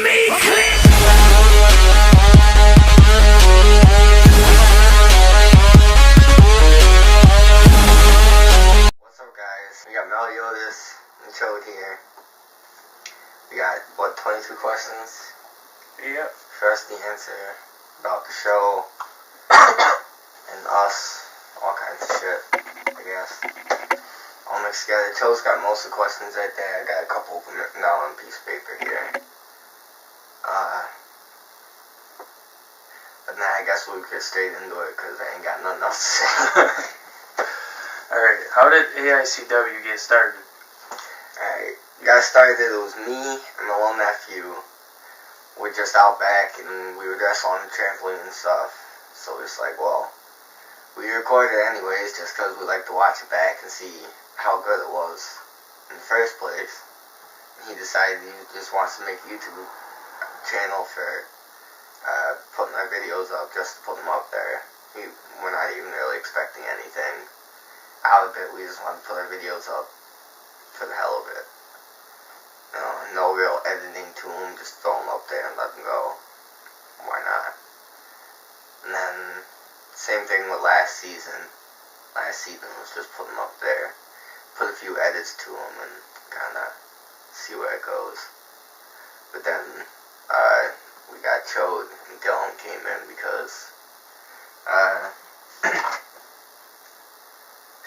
me clear. What's up, guys? We got Meliodas and Chode here. We got, 22 questions? Yep. First, the answer about the show and us, all kinds of shit, I guess. I'll mix together. Chode's got most of the questions right there. I got a couple of them written down on a piece of paper here. But nah, I guess we'll get straight into it because I ain't got nothing else to say. Alright, how did AICW get started? Alright, got started, it was me and my little nephew. We're just out back and we would wrestle on the trampoline and stuff. So it's like, well, we recorded it anyways just because we like to watch it back and see how good it was in the first place. And he decided he just wants to make a YouTube channel for putting our videos up, just to put them up there. We're not even really expecting anything out of it. We just want to put our videos up for the hell of it. You know, no real editing to them, just throw them up there and let them go. Why not? And then, same thing with last season. Last season was just put them up there, put a few edits to them and kind of see where it goes. But then, we got Chode and Dylan came in because,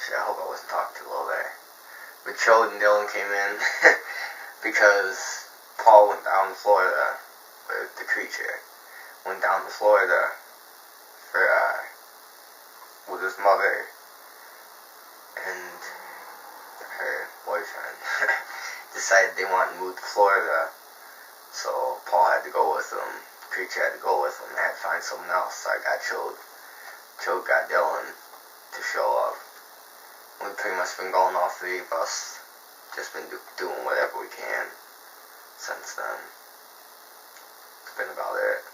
shit, I hope I wasn't talking too low there. But Chode and Dylan came in because Paul went down to Florida, with the creature, went down to Florida for, with his mother and her boyfriend. Decided they wanted to move to Florida. So Paul had to go with him, Creature had to go with him, I had to find someone else, so I got Chode. Chode got Dylan to show up. We've pretty much been going all three of us, just been doing whatever we can since then. It's been about it.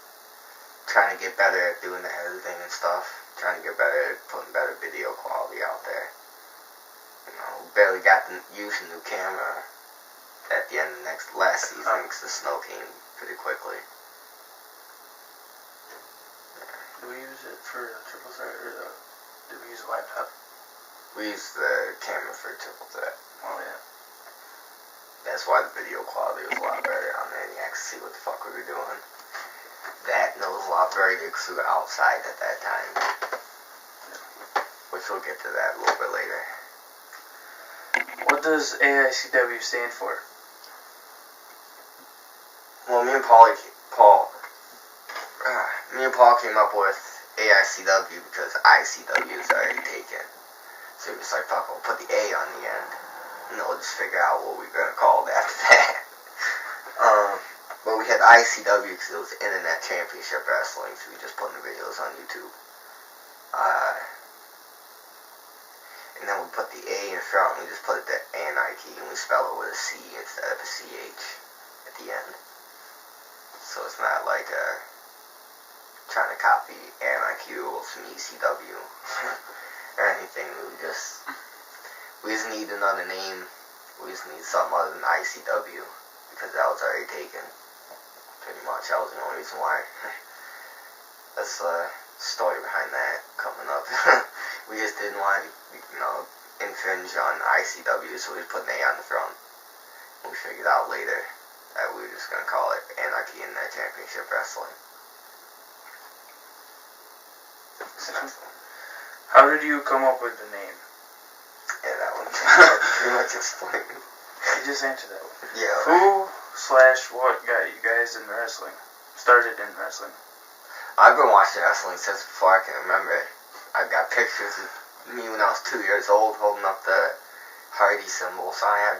Trying to get better at doing the editing and stuff, trying to get better at putting better video quality out there. You know, we barely got to use a new camera at the end of last season because the snow came pretty quickly. Do we use it for the triple threat or do we use a laptop? We use the camera for triple threat. Oh yeah. That's why the video quality was a lot better on there and you actually see what the fuck we were doing. That and it was a lot brighter because we were outside at that time. Which we'll get to that a little bit later. What does AICW stand for? Well, me and Paul came up with AICW because ICW is already taken. So he was like, fuck, we'll put the A on the end. And then we'll just figure out what we're going to call it after that. But we had ICW because it was Internet Championship Wrestling, so we just put the videos on YouTube. And then we put the A in front, we just put it the Anarchy, and we spell it with a C instead of a CH at the end. So it's not like trying to copy Anarchy rules from ECW or anything. We just need another name. We just need something other than ICW because that was already taken. Pretty much, that was the only reason why. That's the story behind that coming up. We just didn't want to, infringe on ICW, so we put an A on the front. We figured out later that we were just going to call it Anarchy in their Championship Wrestling. How did you come up with the name? Yeah, that one pretty much explained. You just answered that one. Yeah. Who/what got you guys in wrestling? Started in wrestling? I've been watching wrestling since before I can remember. I've got pictures of me when I was 2 years old holding up the Hardy symbol. So I had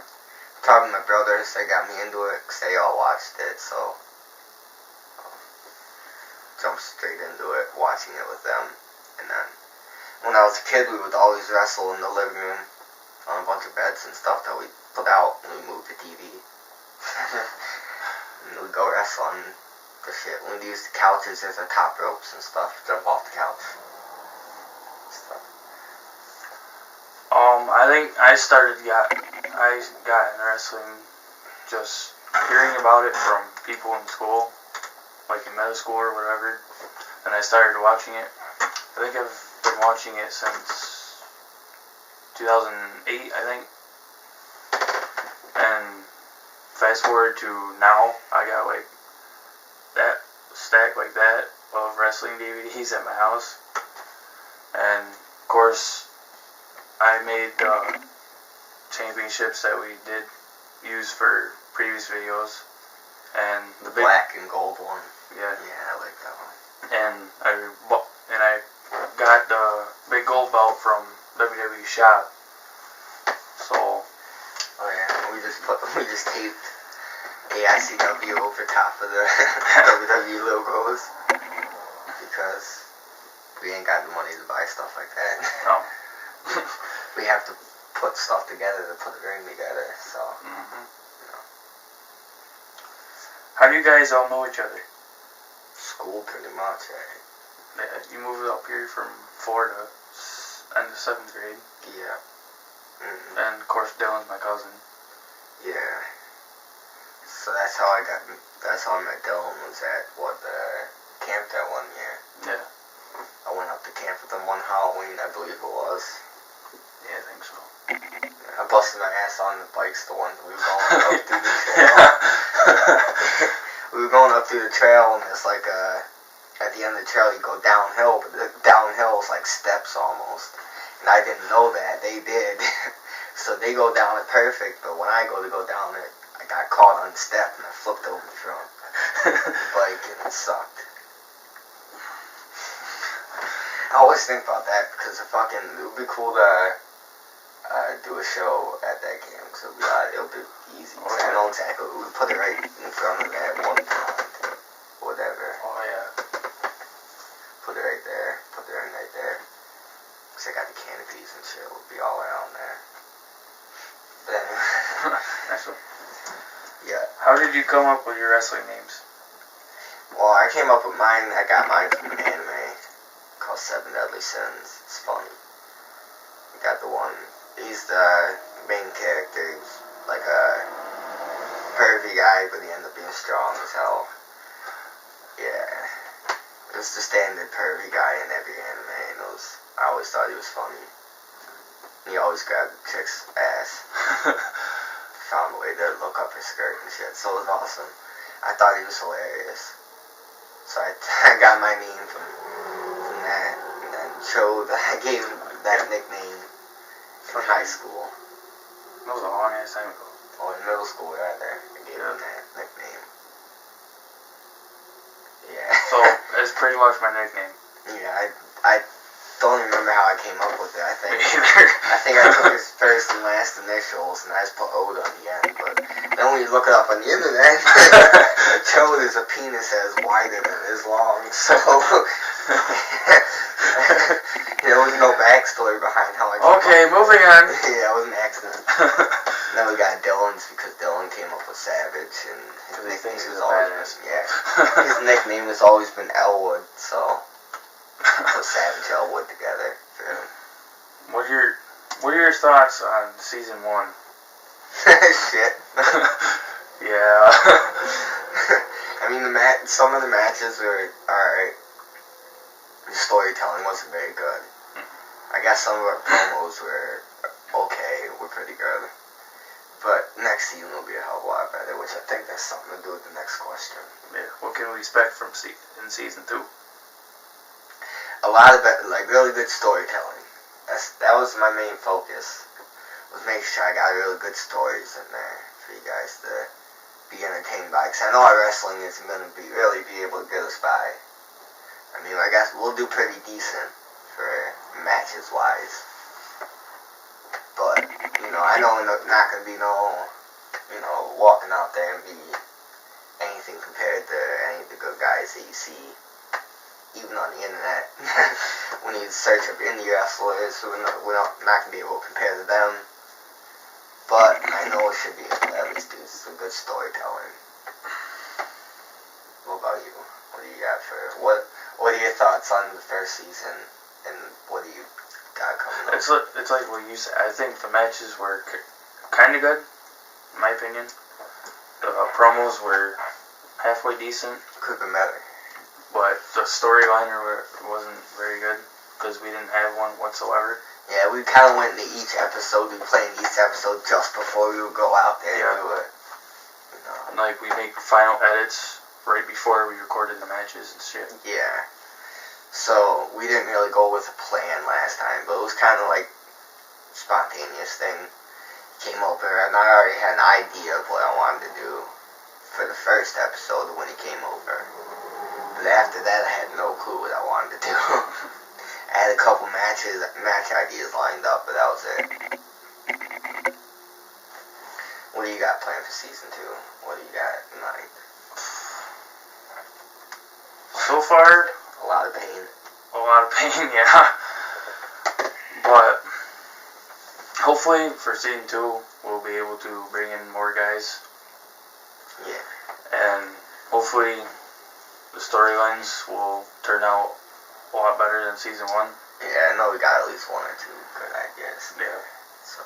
probably my brothers, they got me into it because they all watched it. So jumped straight into it, watching it with them. And then when I was a kid, we would always wrestle in the living room on a bunch of beds and stuff that we put out when we moved the TV. And we'd go wrestle on the shit. When we used the couches as our top ropes and stuff, jump off the couch. Stuff. I think I got in wrestling just hearing about it from people in school, like in middle school or whatever, and I started watching it. I think I've been watching it since 2008, I think. And fast forward to now, I got like that stack like that of wrestling DVDs at my house. And of course, I made the championships that we did use for previous videos. And the black and gold one. Yeah. Yeah, I like that one. And I got the big gold belt from WWE Shop. So. Oh yeah, we just taped AICW over top of the WWE logos because we ain't got the money to buy stuff like that. No. We have to put stuff together to put the ring together. So. Mm-hmm. How do you guys all know each other? School, pretty much, right? Yeah, you moved up here from Florida, end of 7th grade. Yeah. Mm-hmm. And of course, Dylan's my cousin. Yeah. So that's how I met Dylan, was at the camp that one year. Yeah. I went up to camp with him one Halloween, I believe it was. Yeah, I think so. I busted my ass on the bikes the one we were going up through the trail. We were going up through the trail, and it's like at the end of the trail you go downhill, but the downhill is like steps almost. And I didn't know that, they did. So they go down it perfect, but when I go down it, I got caught on the step and I flipped over the front bike and it sucked. I always think about that because it would be cool to do a show at that camp, because it'll be easy. Oh, yeah. I know exactly. We put it right in front of that one pond, whatever. Oh yeah. Put it right there. Put the ring right there. Because I got the canopies and shit. We'll be all around there. But anyway. Nice one. Yeah. How did you come up with your wrestling names? Well, I came up with mine. I got mine from an anime called Seven Deadly Sins. It's funny. You got the one. He's the main character. He's like a pervy guy, but he ended up being strong as hell. Yeah. It was the standard pervy guy in every anime, and I always thought he was funny. He always grabbed the chick's ass. Found a way to look up her skirt and shit, so it was awesome. I thought he was hilarious. So I got my name from that, and then I gave him that nickname in high school. That was a long ass time ago. Oh, in middle school, rather. I gave him that nickname. Yeah. So, it's pretty much my nickname. Yeah, I don't remember how I came up with it. Me either. I think I took his first and last initials and I just put Oda on the end. But then when you look it up on the internet, it showed his penis as wider than his long. So there was no backstory behind how I came up. Okay, moving on. Yeah, it was an accident. And then we got Dylan's because Dylan came up with Savage, and his nickname has always his nickname has always been Elwood, so put Savage Elwood together for him. What are your thoughts on season 1? Shit. Yeah. I mean, some of the matches were alright. The storytelling wasn't very good. I guess some of our promos were okay, were pretty good. But next season will be a hell of a lot better, which I think has something to do with the next question. Yeah. What can we expect from in season 2? A lot of really good storytelling. That was my main focus. Was making sure I got really good stories in there for you guys to be entertained by. Because I know our wrestling isn't going to really be able to get us by. I mean, I guess we'll do pretty decent for matches wise. But, I know not going to be walking out there and be anything compared to any of the good guys that you see, even on the internet. When you search up indie wrestlers, we're not going to be able to compare to them. But I know it should be at least do some good storytelling. What about you? What do you got what are your thoughts on the first season, and what do you got coming up? It's like what you said. I think the matches were kind of good, in my opinion. The promos were halfway decent. Could have been better. But the storyline wasn't very good because we didn't have one whatsoever. Yeah, we kind of went into each episode. We planned each episode just before we would go out there and do it. You know. And like we make final edits right before we recorded the matches and shit. Yeah. So we didn't really go with a plan last time, but it was kind of like spontaneous thing. Came over and I already had an idea of what I wanted to do for the first episode when he came over. But after that, I had no clue what I wanted to do. I had a couple match ideas lined up, but that was it. What do you got planned for season 2? What do you got in mind? So far, A lot of pain. yeah. But hopefully for season 2, we'll be able to bring in more guys. Yeah. And hopefully the storylines will turn out a lot better than season 1. Yeah, I know we got at least 1 or 2 good ideas. Yeah. So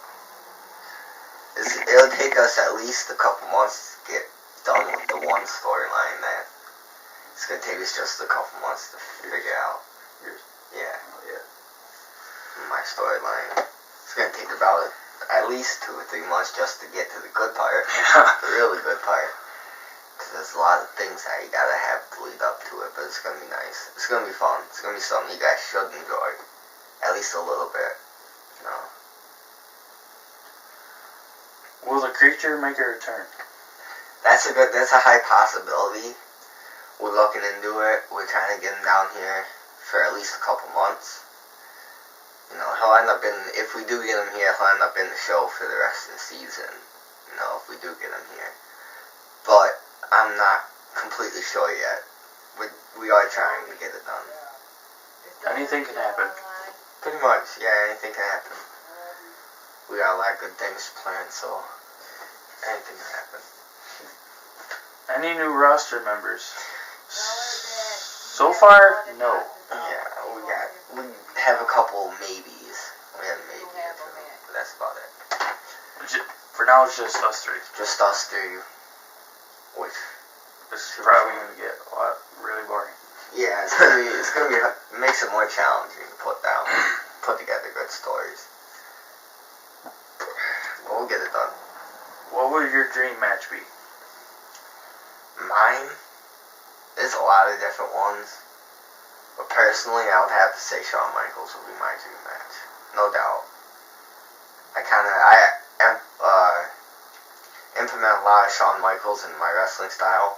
it'll take us at least a couple months to get done with the one storyline that it's gonna take us just a couple months to figure out. Yeah. My storyline. It's gonna take about at least 2 or 3 months just to get to the good part. Yeah. The really good part. Because there's a lot of things that you gotta have to lead up to it, but it's gonna be nice. It's gonna be fun. It's gonna be something you guys should enjoy. At least a little bit. You know. Will the creature make a return? That's a high possibility. We're looking into it. We're trying to get him down here for at least a couple months. You know, he'll end up if we do get him here, he'll end up in the show for the rest of the season. You know, if we do get him here. But I'm not completely sure yet. We are trying to get it done. Anything can happen. Pretty much, yeah, anything can happen. We got a lot of good things planned, so anything can happen. Any new roster members? So far, no. Yeah, we have a couple maybes. We have a maybe or two, but that's about it. For now, it's just us 3. Just us 3, which This is probably going to get a lot really boring. yeah, it's gonna be it makes it more challenging to put together good stories. But we'll get it done. What would your dream match be? Mine, there's a lot of different ones, but personally, I would have to say Shawn Michaels would be my dream match, no doubt. I implement a lot of Shawn Michaels in my wrestling style.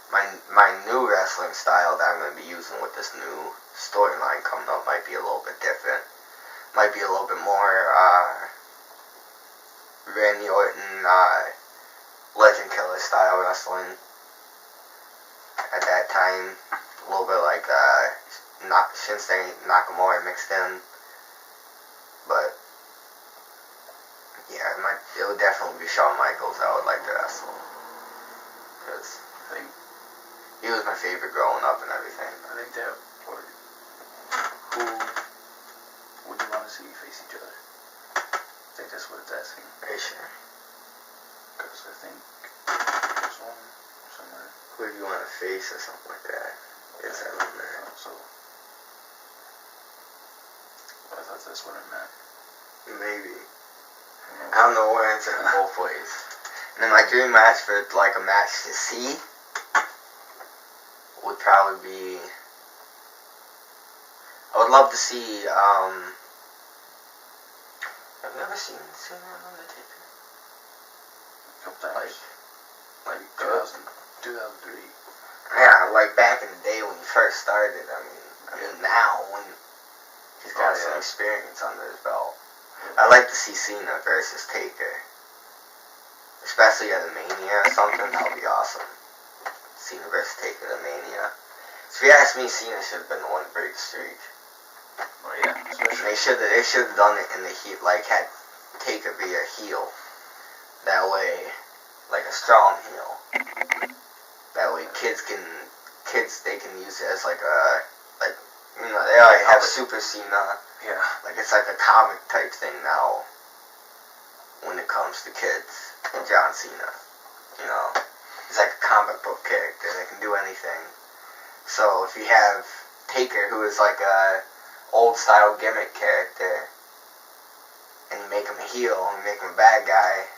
My new wrestling style that I'm going to be using with this new storyline coming up might be a little bit different. Might be a little bit more Randy Orton, Legend Killer style wrestling. At that time, a little bit like Shinsuke Nakamura mixed in. But yeah, it would definitely be Shawn Michaels I would like to wrestle. Because I think he was my favorite growing up and everything. that would. Who would you want to see face each other? I think that's what it's asking. Are you sure? Because I think there's one somewhere. Who do you want to face or something like that? Is that on there? So I thought that's what it meant. Maybe. I don't know. We're answering both ways. And then my dream match for like a match to see would probably be. I would love to see. Have you ever seen Undertaker? A couple times. Like 2003. Yeah, like back in the day when he first started. I mean now when he's got some experience under his belt. I'd like to see Cena versus Taker. Especially at a Mania or something, that would be awesome. Cena versus Taker at a Mania. So if you ask me, Cena should have been the one to break the streak. Oh yeah, especially. They should have done it in the heel, like had Taker be a heel. That way, like a strong heel. That way kids they can use it as like you know, they already have Super Cena. Yeah. Like it's like a comic type thing now when it comes to kids and John Cena. You know, it's like a comic book character that can do anything. So if you have Taker, who is like a old style gimmick character, and you make him a heel and you make him a bad guy,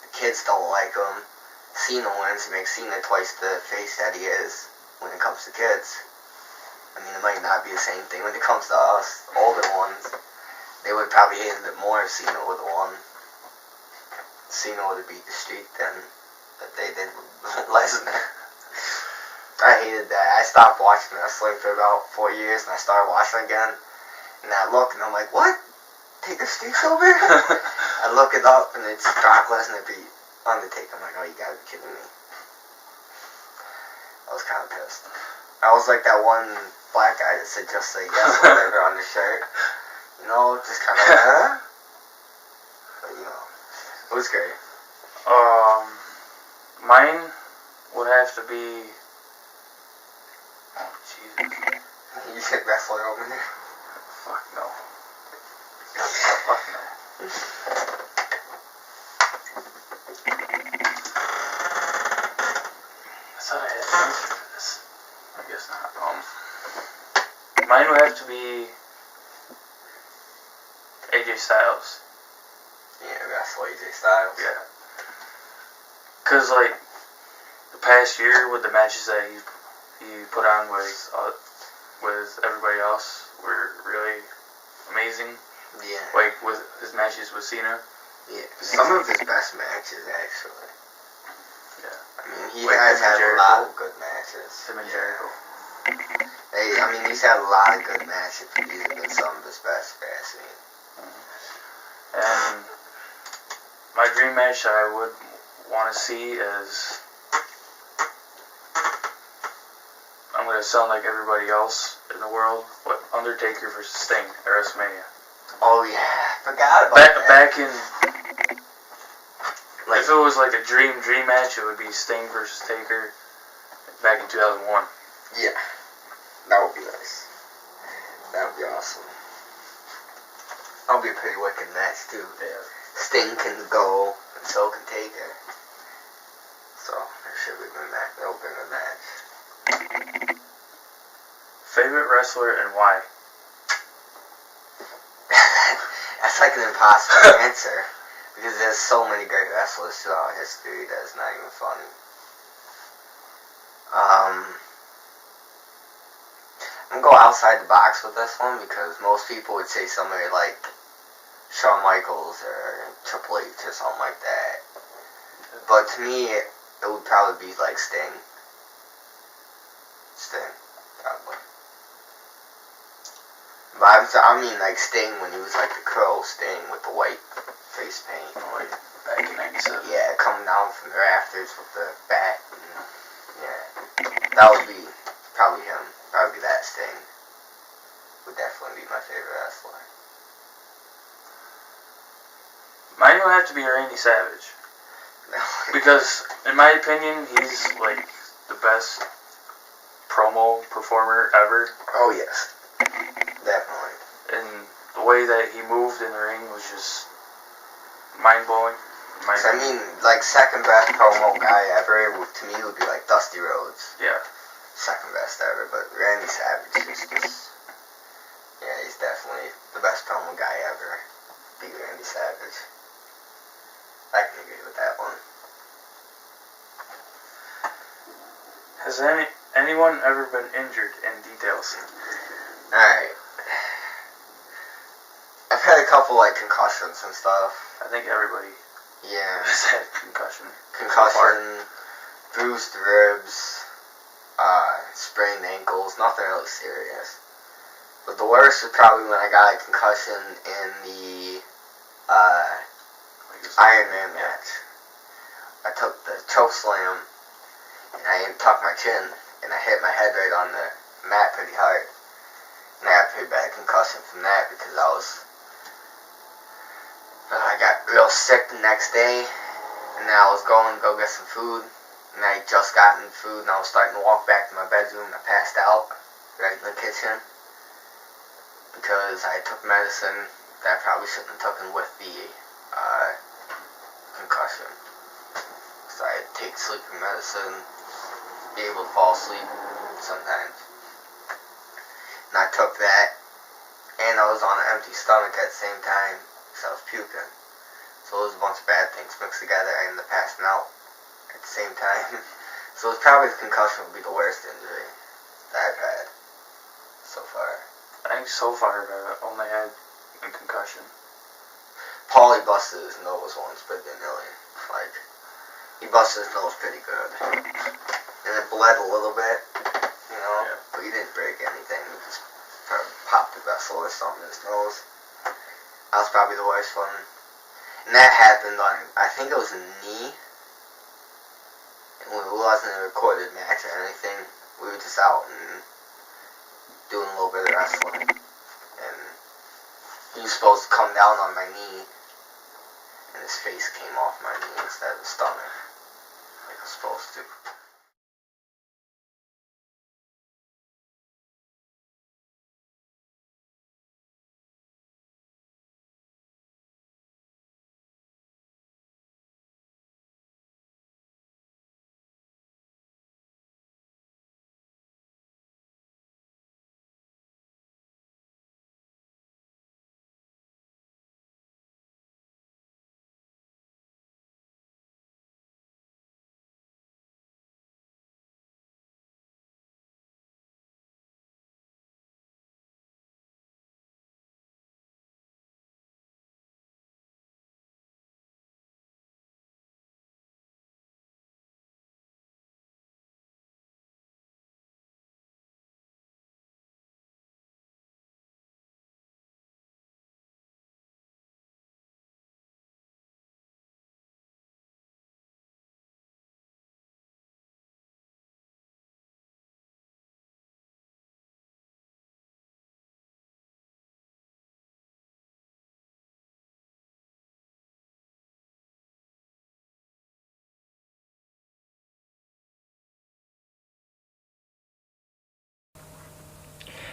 the kids don't like him. Cena wins, you make Cena twice the face that he is when it comes to kids. I mean, it might not be the same thing when it comes to us, older ones. They would probably hate it more if Cena would have won. Cena would have beat the Streak than that they did with Lesnar. I hated that. I stopped watching wrestling for about 4 years, and I started watching again. And I look, and I'm like, what? Taker Streak's over here? I look it up, and it's Brock Lesnar beat Undertaker. I'm like, oh, you gotta be kidding me. I was kind of pissed. I was like that one black guy that said just say yes or whatever on the shirt. You know, just kind of like, huh? But, you know, it was great. Mine would have to be... Oh, Jesus. You said wrestler over there? Fuck no. Fuck no. I thought I had an answer for this. I guess not. Mine would have to be AJ Styles. Yeah, wrestle AJ Styles. Yeah. Cause like the past year with the matches that he put on with everybody else were really amazing. Yeah. Like with his matches with Cena. Yeah. Some of his best matches actually. Yeah. I mean, he like has had Jericho. a lot of good matches. Him and Jericho. I mean, he's had a lot of good matches. These have been some of his best I've seen. And my dream match that I would want to see is, I'm going to sound like everybody else in the world, but Undertaker versus Sting at WrestleMania. Oh yeah, forgot about that. Back in, like, if it was like a dream match, it would be Sting versus Taker back in 2001. Yeah, that would be nice. That would be awesome. That'll be a pretty wicked match too. Yeah. Sting can go, and so can Taker. So, there should be a good match. That'll be a good match. Favorite wrestler and why? That's like an impossible answer. Because there's so many great wrestlers throughout history that it's not even funny. I'm gonna go outside the box with this one because most people would say somebody like Shawn Michaels or Triple H or something like that. But to me, it would probably be like Sting. Sting, probably. But I mean like Sting when he was like the Crow Sting with the white face paint. Like back in '97. Yeah, coming down from the rafters with the bat. And, yeah, that would be probably him. Probably that Sting. Would definitely be my favorite wrestler. Mine would have to be Randy Savage. Because, in my opinion, he's like the best promo performer ever. Oh yes, definitely. And the way that he moved in the ring was just mind-blowing. I mean, like second best promo guy ever to me would be like Dusty Rhodes. Yeah. Second best ever, but Randy Savage is just, yeah, he's definitely the best promo guy ever. Be Randy Savage. I can agree with that one. Has anyone ever been injured in details? Alright. I've had a couple like concussions and stuff. I think everybody Yeah. has had concussion. Concussion, bruised ribs, sprained ankles, nothing really serious. But the worst was probably when I got a concussion in the Iron Man match. I took the choke slam and I tucked my chin and I hit my head right on the mat pretty hard. And I got a pretty bad concussion from that because I got real sick the next day and then I was going to go get some food and I just gotten food and I was starting to walk back to my bedroom and I passed out right in the kitchen because I took medicine that I probably shouldn't have taken with the concussion. So I take sleeping medicine, be able to fall asleep sometimes. And I took that, and I was on an empty stomach at the same time, because I was puking. So it was a bunch of bad things mixed together. I ended up passing out at the same time. So it's probably the concussion would be the worst injury that I've had so far. I think so far I've only had a concussion. Paulie busted his nose once, but didn't really. Like, he busted his nose pretty good. And it bled a little bit, you know, Yeah. but he didn't break anything. He just popped a vessel or something in his nose. That was probably the worst one. And that happened on, I think it was a knee. And it wasn't a recorded match or anything. We were just out and doing a little bit of wrestling. And he was supposed to come down on my knee. And his face came off my knee instead of the stomach. Like it was supposed to.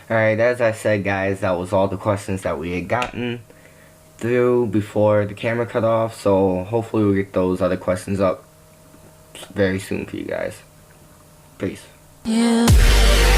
Alright, as I said, guys, that was all the questions that we had gotten through before the camera cut off. So hopefully we'll get those other questions up very soon for you guys. Peace. Yeah.